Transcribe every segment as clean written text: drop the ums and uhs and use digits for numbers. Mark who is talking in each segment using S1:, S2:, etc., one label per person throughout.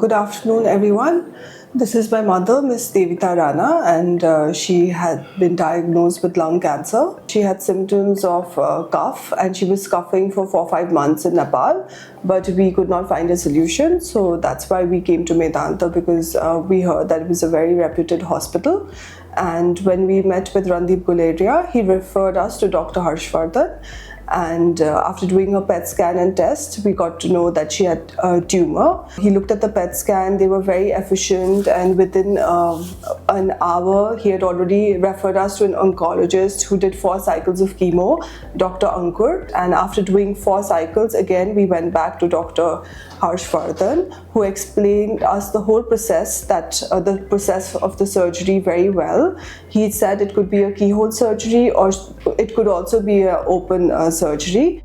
S1: Good afternoon, everyone. This is my mother, Miss Devita Rana, and she had been diagnosed with lung cancer. She had symptoms of cough, and she was coughing for 4-5 months in Nepal, but we could not find a solution. So that's why we came to Medanta, because we heard that it was a very reputed hospital. And when we met with Randeep Guleria, he referred us to Dr. Harshvardhan. And after doing a PET scan and test, we got to know that she had a tumor. He looked at the PET scan, they were very efficient, and within an hour, he had already referred us to an oncologist who did 4 cycles of chemo, Dr. Ankur. And after doing 4 cycles, again, we went back to Dr. Harshvardhan, who explained us the whole process, the process of the surgery very well. He said it could be a keyhole surgery or it could also be an open surgery.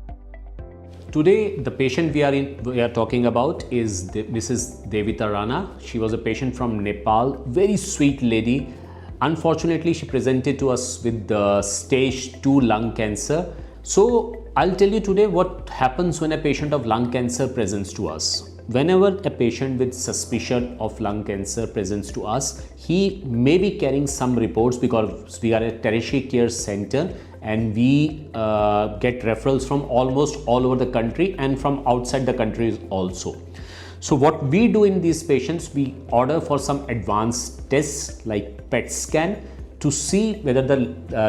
S2: Today, the patient we are talking about is Mrs. Devita Rana. She was a patient from Nepal, very sweet lady. Unfortunately, she presented to us with the stage 2 lung cancer. So I'll tell you today what happens when a patient of lung cancer presents to us. Whenever a patient with suspicion of lung cancer presents to us, he may be carrying some reports, because we are a tertiary care center and we get referrals from almost all over the country and from outside the country also. So what we do in these patients, we order for some advanced tests like PET scan to see whether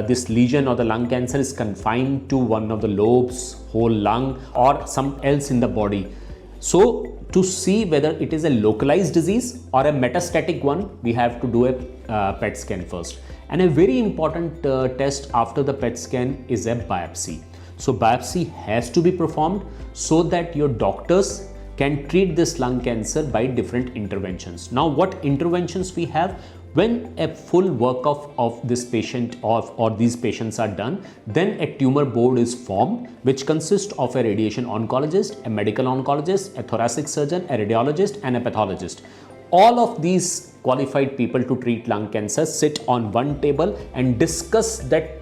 S2: this lesion or the lung cancer is confined to one of the lobes, whole lung, or some else in the body. So to see whether it is a localized disease or a metastatic one, we have to do a PET scan first. And a very important test after the PET scan is a biopsy. So biopsy has to be performed so that your doctors can treat this lung cancer by different interventions. Now, what interventions we have? When a full workup of this patient or these patients are done, then a tumor board is formed, which consists of a radiation oncologist, a medical oncologist, a thoracic surgeon, a radiologist, and a pathologist. All of these qualified people to treat lung cancer sit on one table and discuss that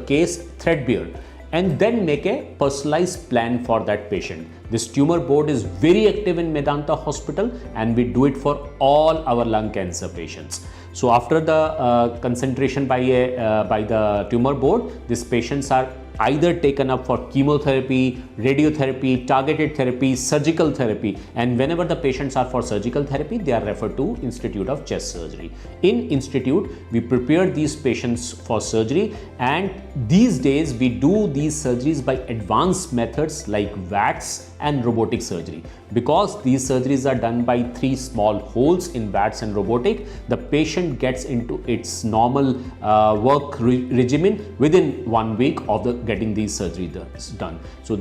S2: case threadbare, and then make a personalized plan for that patient. This tumor board is very active in Medanta Hospital, and we do it for all our lung cancer patients. So after the concentration by the tumor board, these patients are either taken up for chemotherapy, radiotherapy, targeted therapy, surgical therapy, and whenever the patients are for surgical therapy, they are referred to Institute of Chest Surgery. In Institute, we prepare these patients for surgery, and these days we do these surgeries by advanced methods like VATS and robotic surgery. Because these surgeries are done by 3 small holes in VATS and robotic, the patient gets into its normal work regimen within 1 week of getting these surgery done. So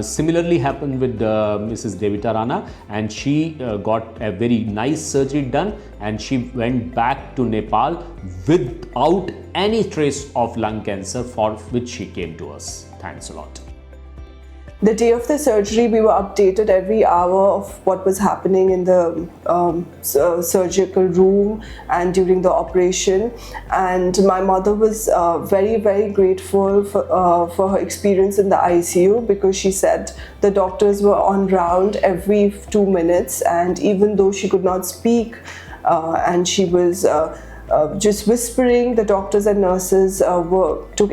S2: similarly happened with Mrs. Devita Rana, and she got a very nice surgery done, and she went back to Nepal without any trace of lung cancer, for which she came to us. Thanks a lot.
S1: The day of the surgery, we were updated every hour of what was happening in the surgical room and during the operation. And my mother was very, very grateful for her experience in the ICU, because she said the doctors were on round every 2 minutes, and even though she could not speak and she was just whispering, the doctors and nurses took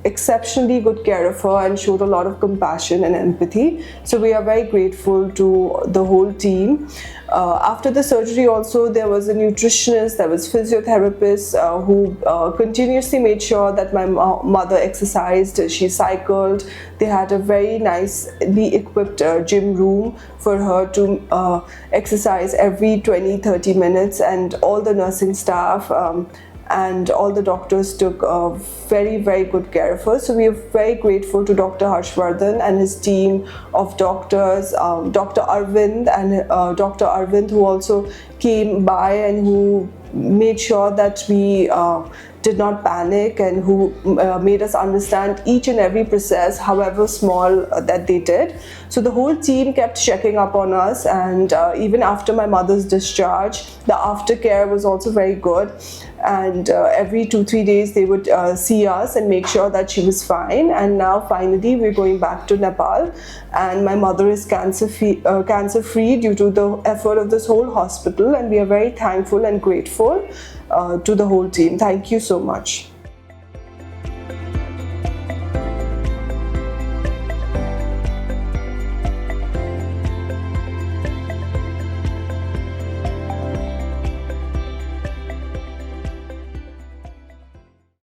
S1: exceptionally good care of her and showed a lot of compassion and empathy. So we are very grateful to the whole team. After the surgery also, there was a nutritionist, there was physiotherapists who continuously made sure that my mother exercised, she cycled. They had a very nicely equipped gym room for her to exercise every 20-30 minutes, and all the nursing staff and all the doctors took very, very good care of her. So we are very grateful to Dr. Harshvardhan and his team of doctors, Dr. Arvind, who also came by and who made sure that we did not panic and who made us understand each and every process, however small that they did. So the whole team kept checking up on us, and even after my mother's discharge, the aftercare was also very good. And every 2-3 days they would see us and make sure that she was fine. And now finally we're going back to Nepal, and my mother is cancer free due to the effort of this whole hospital, and we are very thankful and grateful to the whole team. Thank you so much.